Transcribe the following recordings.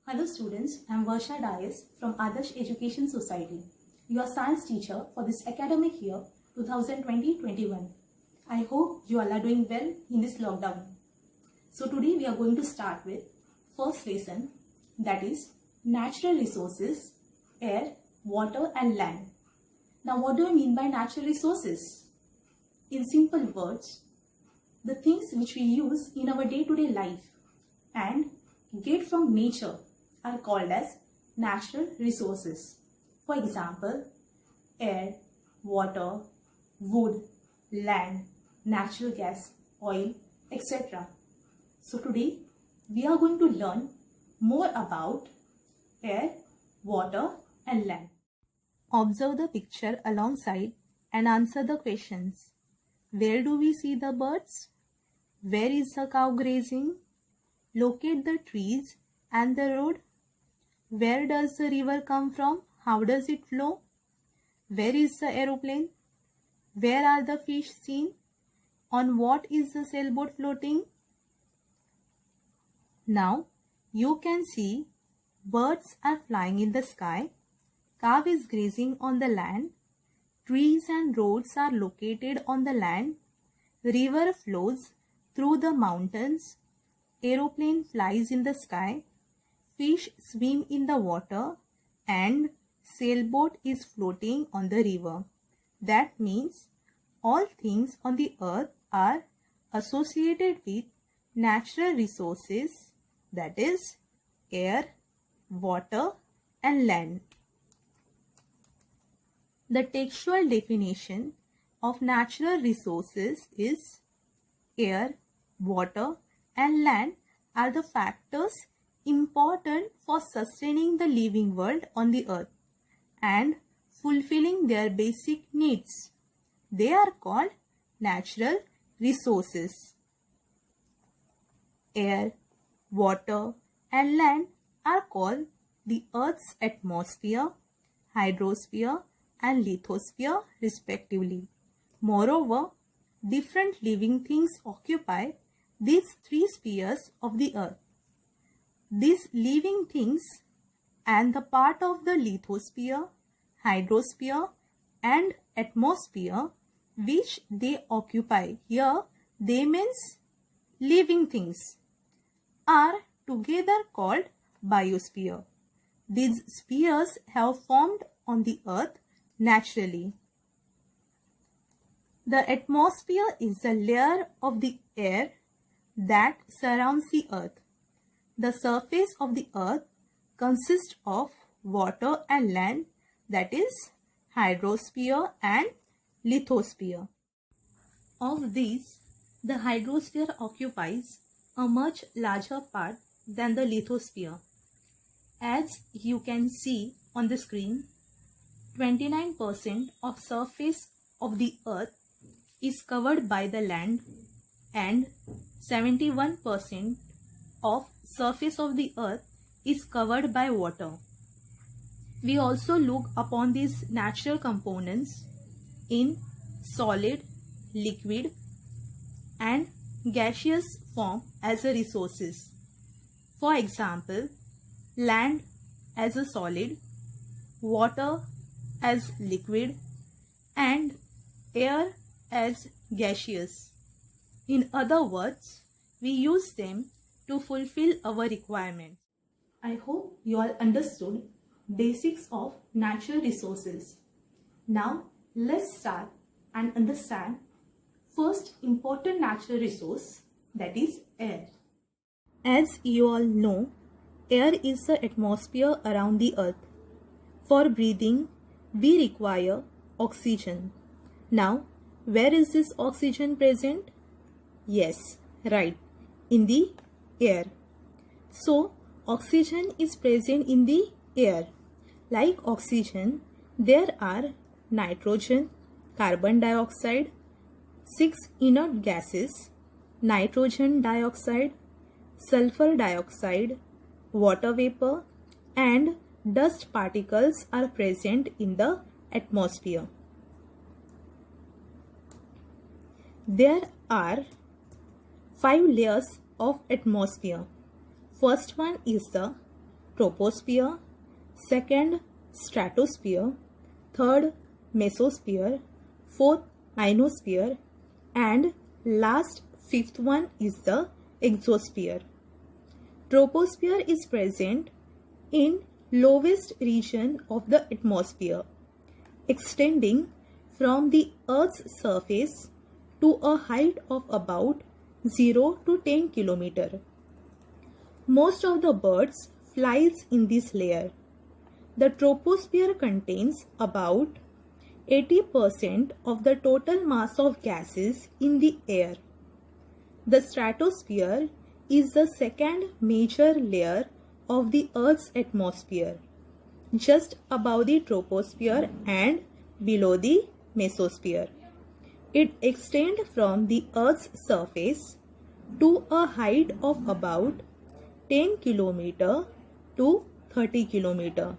Hello students, I am Varsha Dias from Adarsh Education Society, your science teacher for this academic year 2020-21. I hope you all are doing well in this lockdown. So today we are going to start with first lesson, that is natural resources, air, water and land. Now what do I mean by natural resources? In simple words, the things which we use in our day-to-day life and get from nature are called as natural resources. For example, air, water, wood, land, natural gas, oil, etc. So today we are going to learn more about air, water and land. Observe the picture alongside and answer the questions. Where do we see the birds? Where is the cow grazing? Locate the trees and the road. Where does the river come from? How does it flow? Where is the aeroplane? Where are the fish seen? On what is the sailboat floating? Now you can see birds are flying in the sky, cow is grazing on the land, trees and roads are located on the land, river flows through the mountains, aeroplane flies in the sky, fish swim in the water, and sailboat is floating on the river. That means all things on the earth are associated with natural resources, that is air, water and land. The textual definition of natural resources is air, water and land are the factors important for sustaining the living world on the earth and fulfilling their basic needs. They are called natural resources. Air, water and land are called the Earth's atmosphere, hydrosphere and lithosphere respectively. Moreover, different living things occupy these three spheres of the earth. These living things and the part of the lithosphere, hydrosphere and atmosphere which they occupy, here they means living things, are together called biosphere. These spheres have formed on the earth naturally. The atmosphere is the layer of the air that surrounds the earth. The surface of the earth consists of water and land, that is hydrosphere and lithosphere. Of these, the hydrosphere occupies a much larger part than the lithosphere. As you can see on the screen, 29% of surface of the earth is covered by the land and 71% of surface of the earth is covered by water. We also look upon these natural components in solid, liquid and gaseous form as a resources. For example, land as a solid, water as liquid and air as gaseous. In other words, we use them to fulfill our requirements. I hope you all understood basics of natural resources. Now let's start and understand first important natural resource, that is air. As you all know, air is the atmosphere around the earth. For breathing, we require oxygen. Now, where is this oxygen present? Yes, right, in the air. So, oxygen is present in the air. Like oxygen, there are nitrogen, carbon dioxide, 6 inert gases, nitrogen dioxide, sulfur dioxide, water vapor and dust particles are present in the atmosphere. There are 5 layers of atmosphere. First one is the troposphere, second stratosphere, third mesosphere, fourth ionosphere, and last fifth one is the exosphere. Troposphere is present in lowest region of the atmosphere, extending from the Earth's surface to a height of about 0 to 10 km. Most of the birds flies in this layer. The troposphere contains about 80% of the total mass of gases in the air. The stratosphere is the second major layer of the Earth's atmosphere, just above the troposphere and below the mesosphere. It extends from the Earth's surface to a height of about 10 km to 30 km.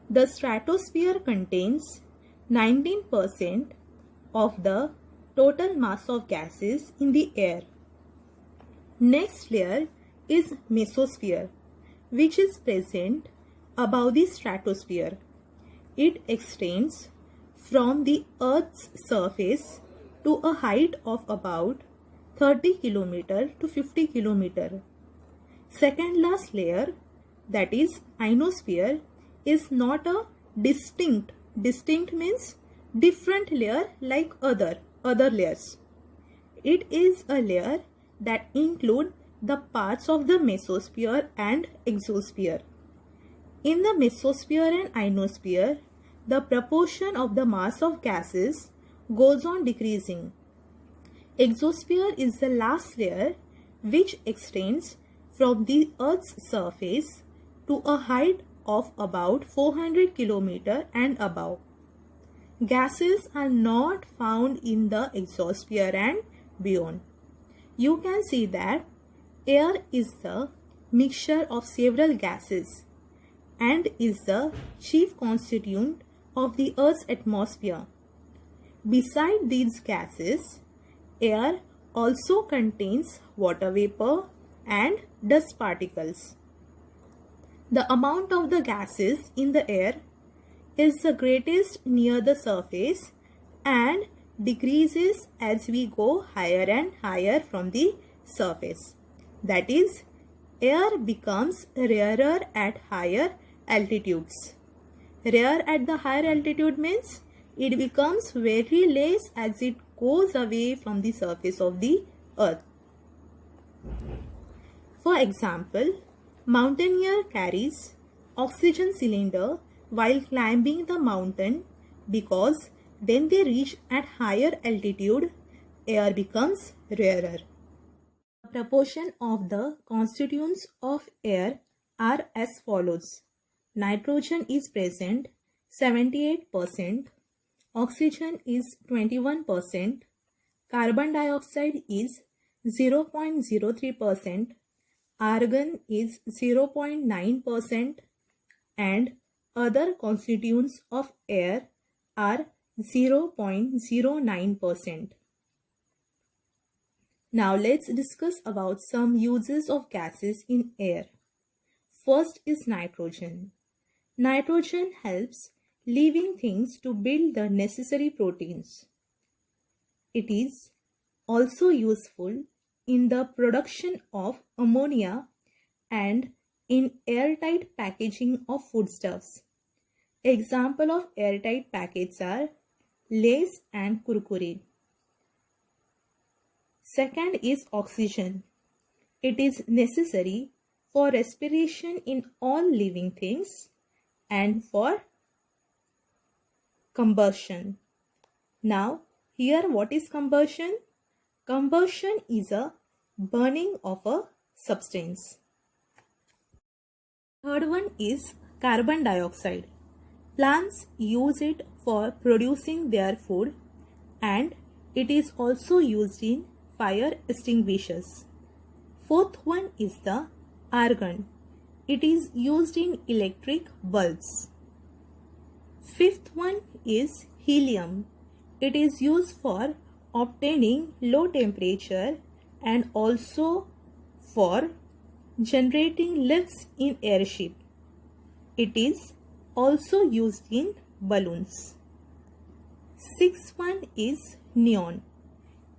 The stratosphere contains 19% of the total mass of gases in the air. Next layer is mesosphere, which is present above the stratosphere. It extends from the Earth's surface to a height of about 30 km to 50 km. Second last layer, that is ionosphere, is not a distinct means different layer like other layers. It is a layer that include the parts of the mesosphere and exosphere. In the mesosphere and ionosphere, the proportion of the mass of gases goes on decreasing. Exosphere is the last layer, which extends from the Earth's surface to a height of about 400 km and above. Gases are not found in the exosphere and beyond. You can see that air is the mixture of several gases and is the chief constituent of the Earth's atmosphere. Besides these gases, air also contains water vapor and dust particles. The amount of the gases in the air is the greatest near the surface and decreases as we go higher and higher from the surface. That is, air becomes rarer at higher altitudes. Rare at the higher altitude means it becomes very less as it goes away from the surface of the earth. For example, mountaineer carries oxygen cylinder while climbing the mountain because when they reach at higher altitude, air becomes rarer. The proportion of the constituents of air are as follows. Nitrogen is present 78%, oxygen is 21%, carbon dioxide is 0.03%, argon is 0.9%, and other constituents of air are 0.09%. Now let's discuss about some uses of gases in air. First is nitrogen. Nitrogen helps living things to build the necessary proteins. It is also useful in the production of ammonia and in airtight packaging of foodstuffs. Example of airtight packets are Lay's and Kurkure. Second is oxygen. It is necessary for respiration in all living things and for combustion. Now, here what is combustion? Combustion is a burning of a substance. Third one is carbon dioxide. Plants use it for producing their food and it is also used in fire extinguishers. Fourth one is the argon. It is used in electric bulbs. Fifth one is helium. It is used for obtaining low temperature and also for generating lifts in airship. It is also used in balloons. Sixth one is neon.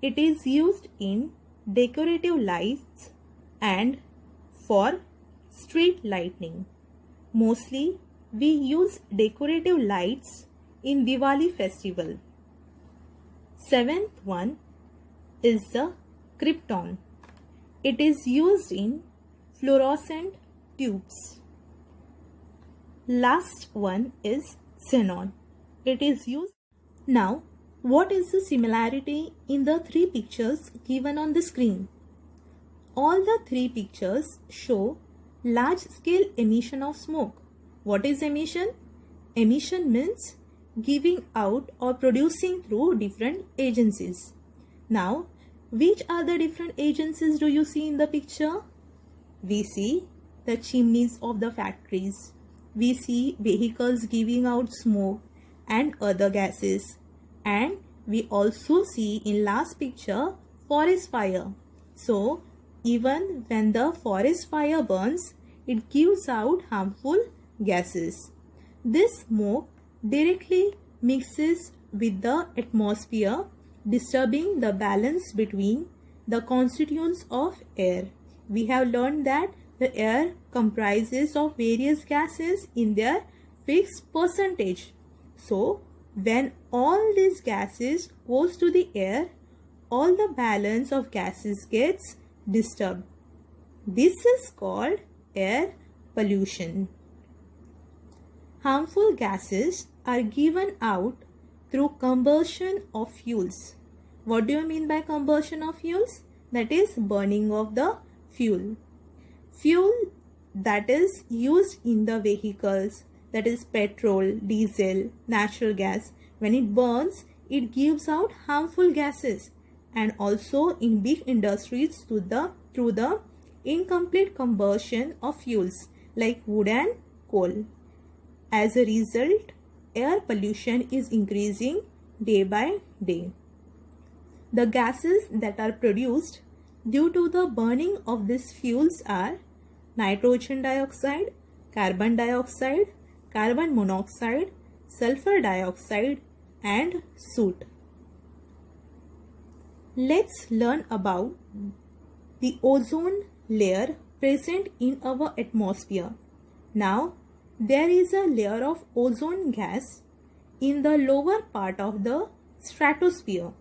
It is used in decorative lights and for street lighting. Mostly we use decorative lights in Diwali festival. Seventh one is the krypton. It is used in fluorescent tubes. Last one is xenon. It is used. Now, what is the similarity in the three pictures given on the screen? All the three pictures show large scale emission of smoke. What is emission? Emission means giving out or producing through different agencies. Now, which are the different agencies do you see in the picture? We see the chimneys of the factories. We see vehicles giving out smoke and other gases. And we also see in last picture forest fire. So, even when the forest fire burns, it gives out harmful gases. This smoke directly mixes with the atmosphere, disturbing the balance between the constituents of air. We have learned that the air comprises of various gases in their fixed percentage. So, when all these gases goes to the air, all the balance of gases gets disturbed. This is called air pollution. Harmful gases are given out through combustion of fuels. What do you mean by combustion of fuels? That is burning of the fuel. Fuel that is used in the vehicles, that is petrol, diesel, natural gas. When it burns, it gives out harmful gases, and also in big industries through the incomplete combustion of fuels like wood and coal. As a result, air pollution is increasing day by day. The gases that are produced due to the burning of these fuels are nitrogen dioxide, carbon dioxide, carbon monoxide, sulfur dioxide, and soot. Let's learn about the ozone layer present in our atmosphere. Now, there is a layer of ozone gas in the lower part of the stratosphere.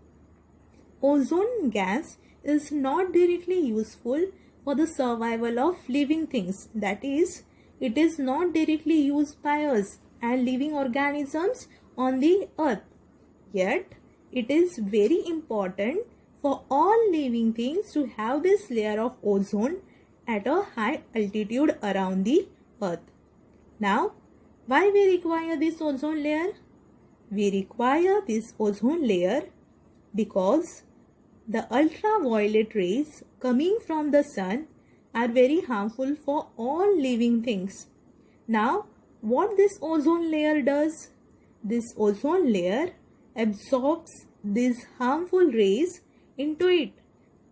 Ozone gas is not directly useful for the survival of living things. That is, it is not directly used by us and living organisms on the earth. Yet, it is very important for all living things to have this layer of ozone at a high altitude around the earth. Now, why we require this ozone layer? We require this ozone layer because the ultraviolet rays coming from the sun are very harmful for all living things. Now, what this ozone layer does? This ozone layer absorbs these harmful rays into it,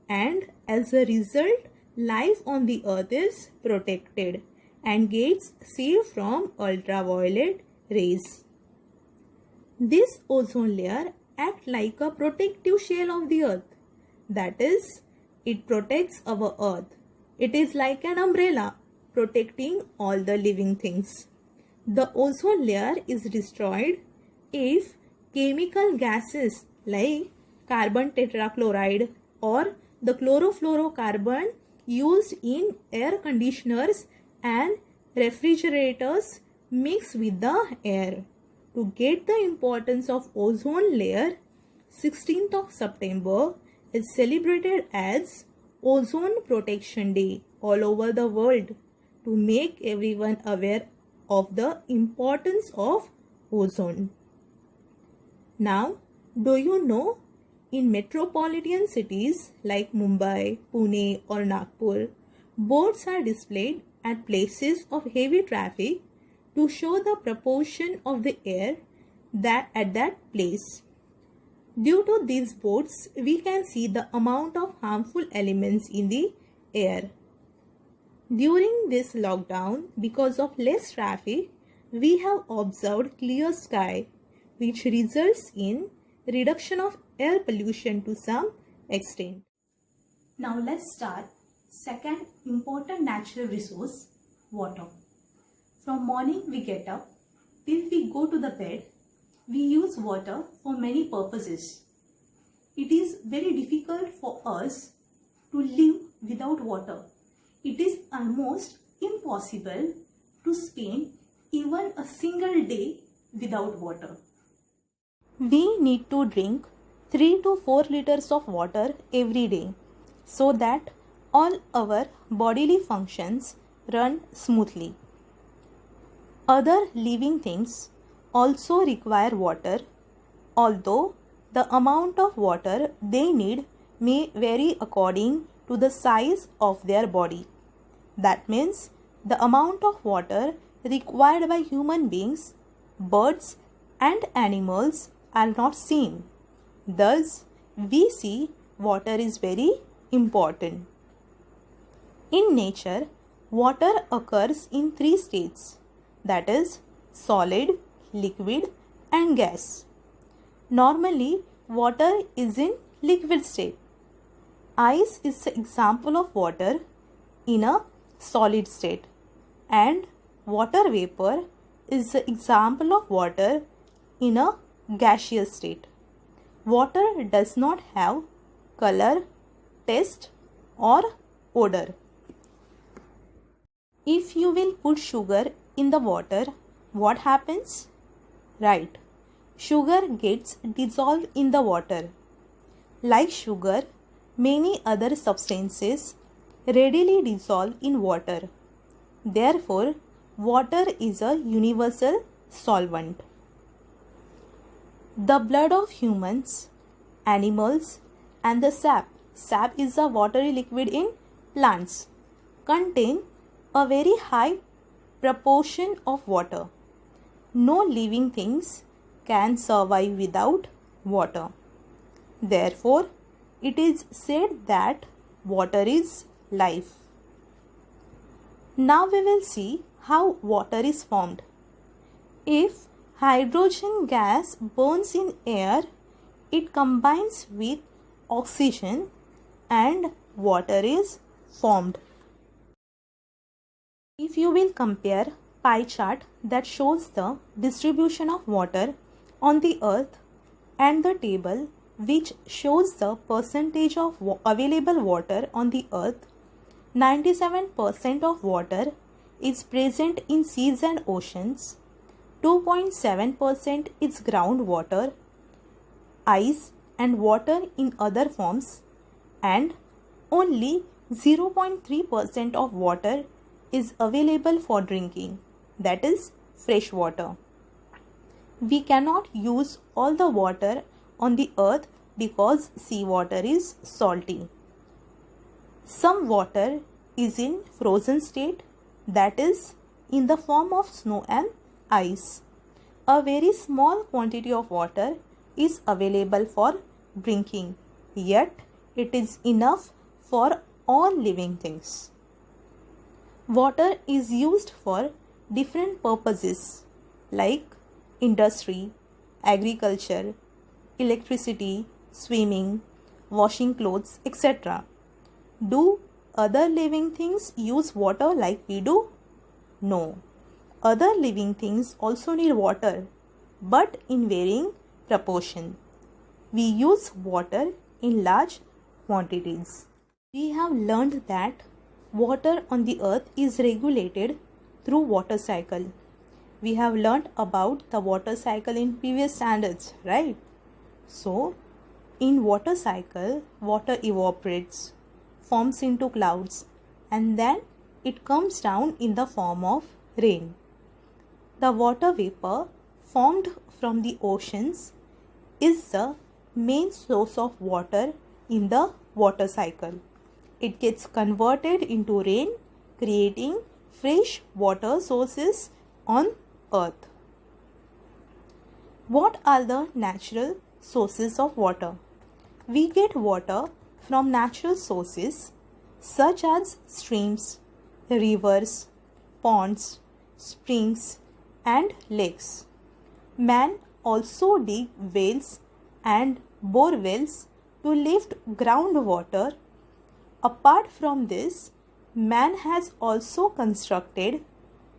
and as a result, life on the earth is protected and gets saved from ultraviolet rays. This ozone layer acts like a protective shell of the earth. That is, it protects our earth. It is like an umbrella protecting all the living things. The ozone layer is destroyed if chemical gases like carbon tetrachloride or the chlorofluorocarbon used in air conditioners and refrigerators mix with the air. To get the importance of ozone layer, 16th of September is celebrated as Ozone Protection Day all over the world to make everyone aware of the importance of ozone. Now, do you know, in metropolitan cities like Mumbai, Pune or Nagpur, boards are displayed at places of heavy traffic to show the proportion of the air at that place. Due to these boards, we can see the amount of harmful elements in the air. During this lockdown, because of less traffic, we have observed clear sky, which results in reduction of air pollution to some extent. Now let's start second important natural resource, water. From morning we get up till we go to the bed, we use water for many purposes. It is very difficult for us to live without water. It is almost impossible to spend even a single day without water. We need to drink 3 to 4 liters of water every day so that all our bodily functions run smoothly. Other living things also require water, although the amount of water they need may vary according to the size of their body. That means the amount of water required by human beings, birds and animals are not same. Thus, we see water is very important. In nature, water occurs in 3 states, that is solid, liquid and gas. Normally, water is in liquid state. Ice is an example of water in a solid state, and water vapor is an example of water in a gaseous state. Water does not have color, taste or odor. If you will put sugar in the water, what happens? Right, sugar gets dissolved in the water. Like sugar, many other substances readily dissolve in water. Therefore, water is a universal solvent. The blood of humans, animals and the sap is a watery liquid in plants, contain a very high proportion of water. No living things can survive without water. Therefore, it is said that water is life. Now we will see how water is formed. If hydrogen gas burns in air, it combines with oxygen and water is formed. If you will compare pie chart that shows the distribution of water on the earth and the table which shows the percentage of available water on the earth, 97% of water is present in seas and oceans, 2.7% is groundwater, ice and water in other forms, and only 0.3% of water is available for drinking, that is fresh water. We cannot use all the water on the earth because seawater is salty. Some water is in frozen state, that is in the form of snow and ice. A very small quantity of water is available for drinking, yet it is enough for all living things. Water is used for different purposes like industry, agriculture, electricity, swimming, washing clothes, etc. Do other living things use water like we do? No. Other living things also need water, but in varying proportion. We use water in large quantities. We have learned that water on the earth is regulated through water cycle. We have learned about the water cycle in previous standards, right? So, in water cycle, water evaporates, forms into clouds, and then it comes down in the form of rain. The water vapor formed from the oceans is the main source of water in the water cycle. It gets converted into rain, creating fresh water sources on earth. What are the natural sources of water? We get water from natural sources such as streams, rivers, ponds, springs, and lakes. Man also dig wells and bore wells to lift groundwater. Apart from this, man has also constructed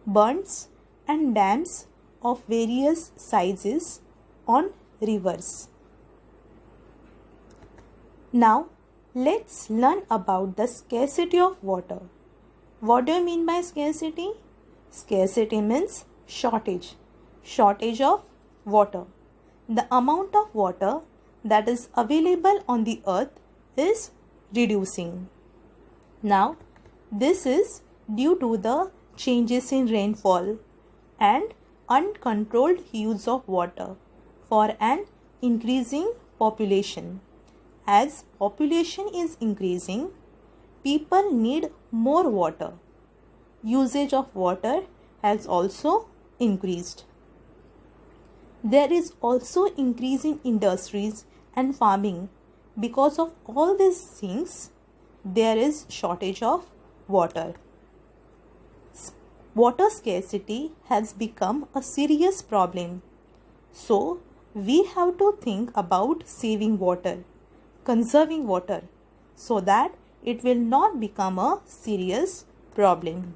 bunds and dams of various sizes on rivers. Now, let's learn about the scarcity of water. What do you mean by scarcity? Scarcity means shortage. Shortage of water. The amount of water that is available on the earth is reducing. Now, this is due to the changes in rainfall and uncontrolled use of water for an increasing population. As population is increasing, people need more water. Usage of water has also increased. There is also increase in industries and farming. Because of all these things, there is shortage of water. Water scarcity has become a serious problem. So, we have to think about saving water, conserving water, so that it will not become a serious problem.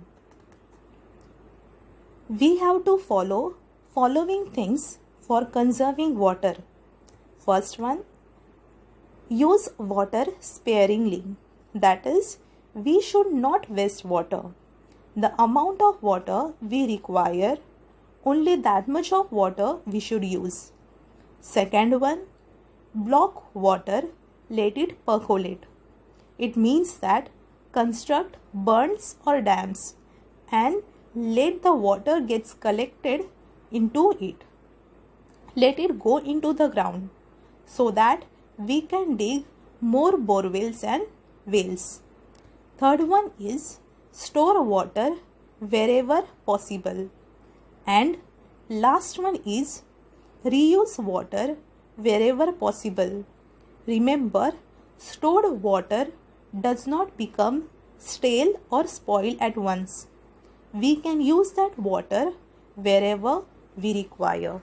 We have to follow following things for conserving water. First one, use water sparingly. That is, we should not waste water. The amount of water we require, only that much of water we should use. Second one, block water, let it percolate. It means that construct bunds or dams and let the water gets collected into it. Let it go into the ground so that we can dig more borewells and wells. Third one is store water wherever possible. And last one is reuse water wherever possible. Remember, stored water does not become stale or spoil at once. We can use that water wherever we require.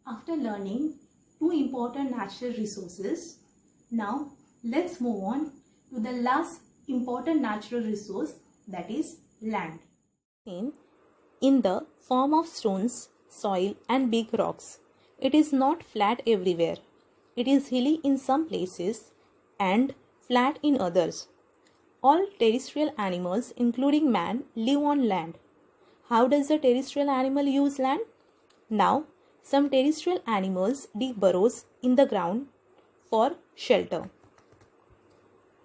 After learning two important natural resources, now let's move on to the last important natural resource, that is land. In the form of stones, soil and big rocks. It is not flat everywhere. It is hilly in some places and flat in others. All terrestrial animals, including man, live on land. How does a terrestrial animal use land? Now, some terrestrial animals dig burrows in the ground for shelter.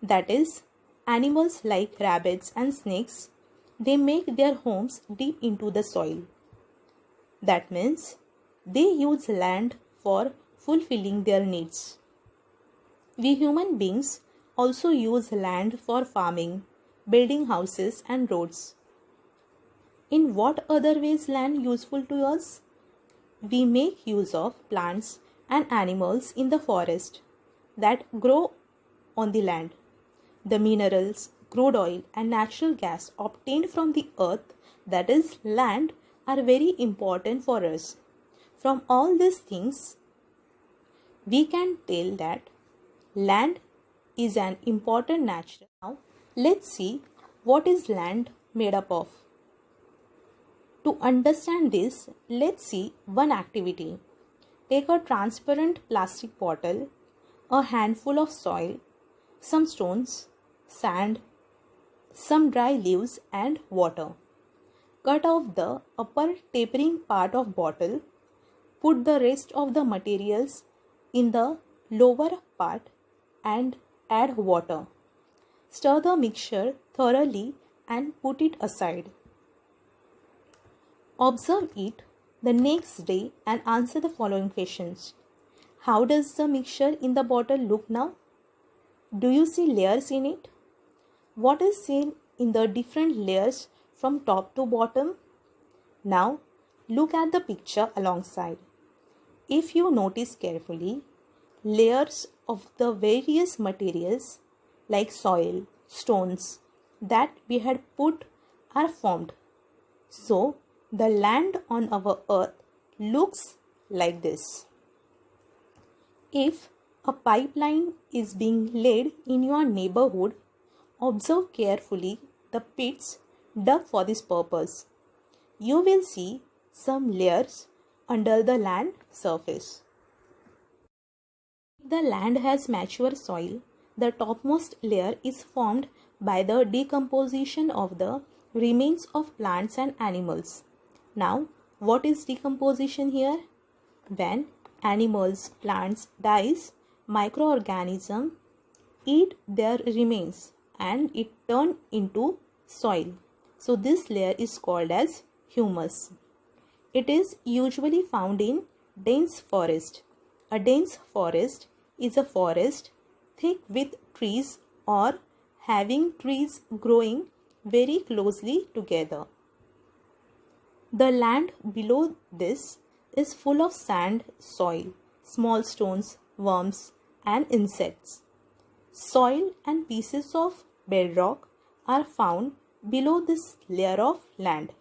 That is, animals like rabbits and snakes, they make their homes deep into the soil. That means they use land for fulfilling their needs. We human beings also use land for farming, building houses and roads. In what other ways land useful to us? We make use of plants and animals in the forest that grow on the land. The minerals, crude oil and natural gas obtained from the earth, that is land, are very important for us. From all these things, we can tell that land is an important natural. Now, let's see what is land made up of. To understand this, let's see one activity. Take a transparent plastic bottle, a handful of soil, some stones, sand, some dry leaves and water. Cut off the upper tapering part of bottle. Put the rest of the materials in the lower part and add water. Stir the mixture thoroughly and put it aside. Observe it the next day and answer the following questions. How does the mixture in the bottle look now? Do you see layers in it? What is seen in the different layers from top to bottom? Now, look at the picture alongside. If you notice carefully, layers of the various materials like soil, stones, that we had put are formed. So the land on our earth looks like this. If a pipeline is being laid in your neighborhood, observe carefully the pits dug for this purpose. You will see some layers under the land surface. If the land has mature soil, the topmost layer is formed by the decomposition of the remains of plants and animals. Now, what is decomposition here? When animals, plants dies, microorganisms eat their remains and it turns into soil. So this layer is called as humus. It is usually found in dense forest. A dense forest is a forest thick with trees or having trees growing very closely together. The land below this is full of sand, soil, small stones, worms, and insects. Soil and pieces of bedrock are found below this layer of land.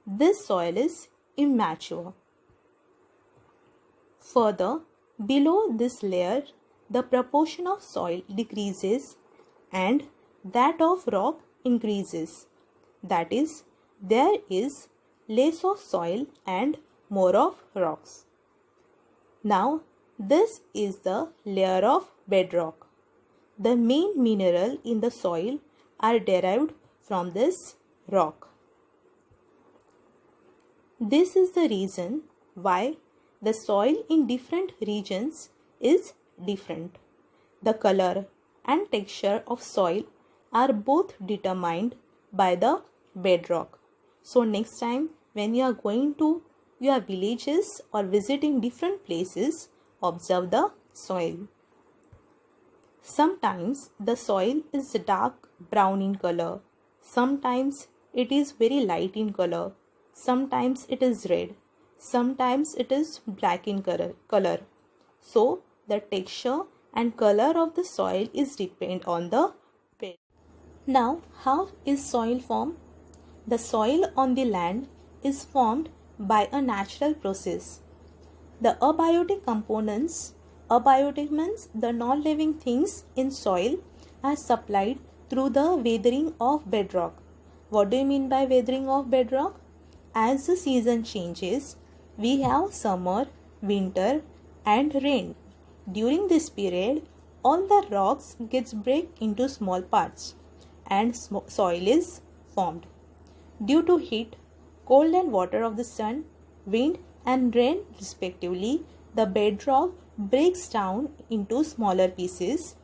This soil is immature. Further, below this layer, the proportion of soil decreases and that of rock increases. That is, there is less of soil and more of rocks. Now, this is the layer of bedrock. The main mineral in the soil are derived from this rock. This is the reason why the soil in different regions is different. The color and texture of soil are both determined by the bedrock. So next time when you are going to your villages or visiting different places, observe the soil. Sometimes the soil is dark brown in color. Sometimes it is very light in color. Sometimes it is red. Sometimes it is black in color. So the texture and color of the soil is depend on the bed. Now, how is soil formed? The soil on the land is formed by a natural process. The abiotic components, abiotic means the non-living things in soil, are supplied through the weathering of bedrock. What do you mean by weathering of bedrock? As the season changes, we have summer, winter and rain. During this period, all the rocks gets break into small parts and soil is formed. Due to heat, cold and water of the sun, wind and rain respectively, the bedrock breaks down into smaller pieces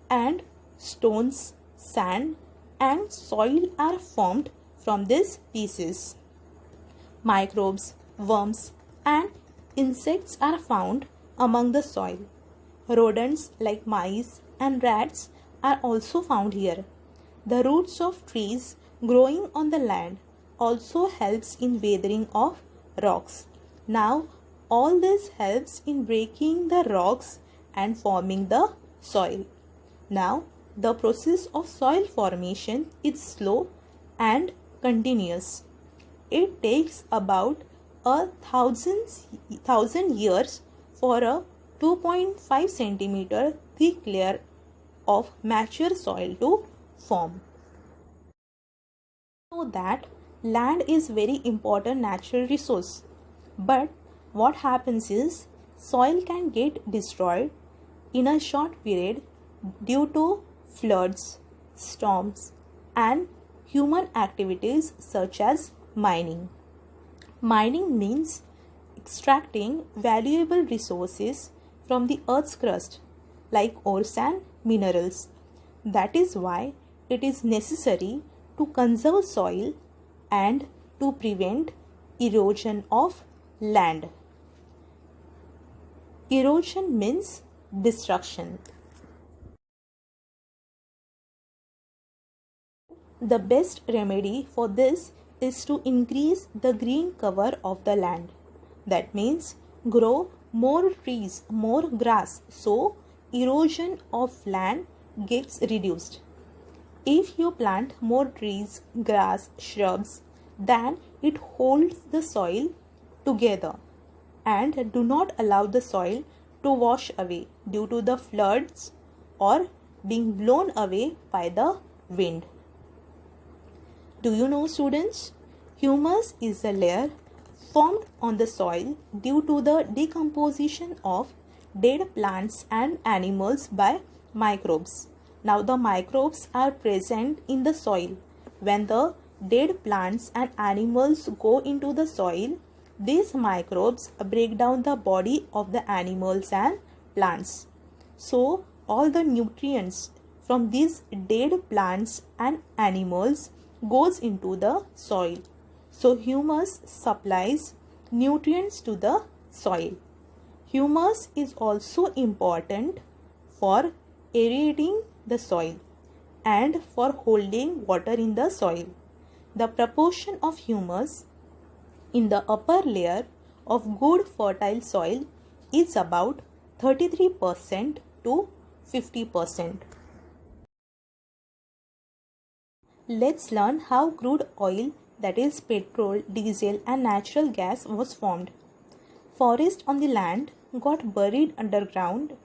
and stones, sand and soil are formed from these pieces. Microbes, worms and insects are found among the soil. Rodents like mice and rats are also found here. The roots of trees growing on the land also helps in weathering of rocks. Now, all this helps in breaking the rocks and forming the soil. Now, the process of soil formation is slow and continuous. It takes about 1,000 years for a 2.5 centimeter thick layer of mature soil to form. So that land is very important natural resource. But what happens is soil can get destroyed in a short period due to floods, storms and human activities such as mining. Mining means extracting valuable resources from the earth's crust like ores and minerals. That is why it is necessary to conserve soil and to prevent erosion of land. Erosion means destruction. The best remedy for this is to increase the green cover of the land. That means grow more trees, more grass, so erosion of land gets reduced. If you plant more trees, grass, shrubs, then it holds the soil together and do not allow the soil to wash away due to the floods or being blown away by the wind. Do you know, students? Humus is a layer formed on the soil due to the decomposition of dead plants and animals by microbes. Now the microbes are present in the soil. When the dead plants and animals go into the soil, these microbes break down the body of the animals and plants. So all the nutrients from these dead plants and animals goes into the soil. So humus supplies nutrients to the soil. Humus is also important for aerating the soil and for holding water in the soil. The proportion of humus in the upper layer of good fertile soil is about 33% to 50%. Let's learn how crude oil, that is petrol, diesel and natural gas, was formed. Forests on the land got buried underground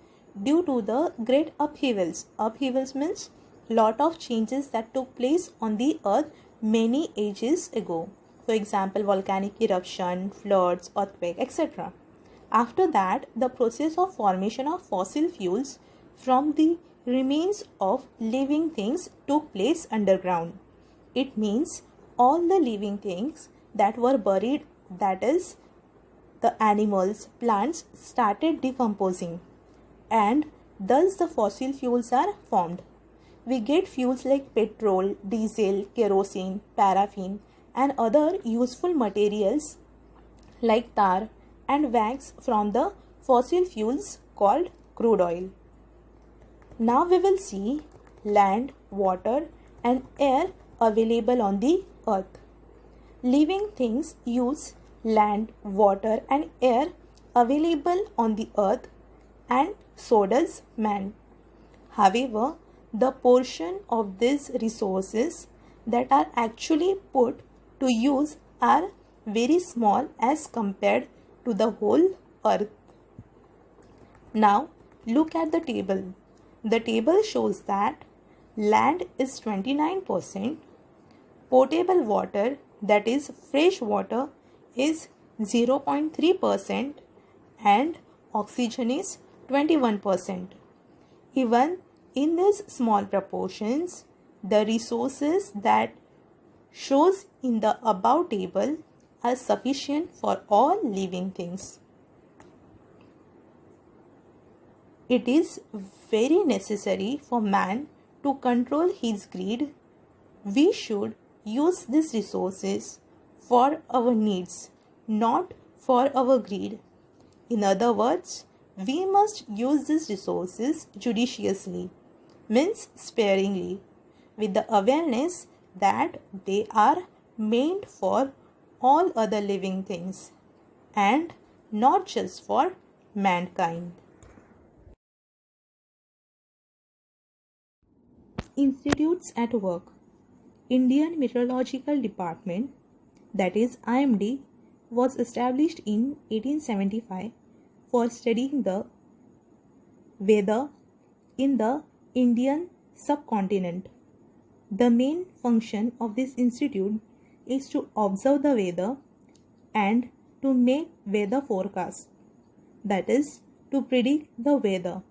due to the great upheavals. Upheavals means lot of changes that took place on the earth many ages ago. For example, volcanic eruption, floods, earthquake, etc. After that, the process of formation of fossil fuels from the remains of living things took place underground. It means all the living things that were buried, that is the animals, plants, started decomposing, and thus the fossil fuels are formed. We get fuels like petrol, diesel, kerosene, paraffin and other useful materials like tar and wax from the fossil fuels called crude oil. Now we will see land, water and air available on the earth. Living things use land, water and air available on the earth, and so does man. However, the portion of these resources that are actually put to use are very small as compared to the whole earth. Now look at the table. The table shows that land is 29%, potable water, that is fresh water, is 0.3% and oxygen is 21%. Even in these small proportions, the resources that shows in the above table are sufficient for all living things. It is very necessary for man to control his greed. We should use these resources for our needs, not for our greed. In other words, we must use these resources judiciously, means sparingly, with the awareness that they are meant for all other living things and not just for mankind. Institutes at work. Indian Meteorological Department, that is IMD, was established in 1875 for studying the weather in the Indian subcontinent. The main function of this institute is to observe the weather and to make weather forecasts, that is to predict the weather.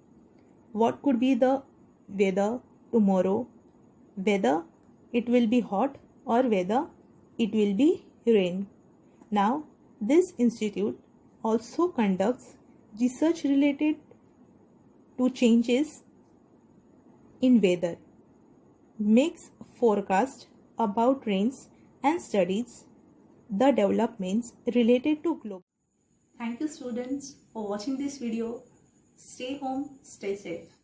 What could be the weather tomorrow, whether it will be hot or whether it will be rain. Now, this institute also conducts research related to changes in weather, makes forecasts about rains and studies the developments related to global. Thank you students for watching this video. Stay home, stay safe.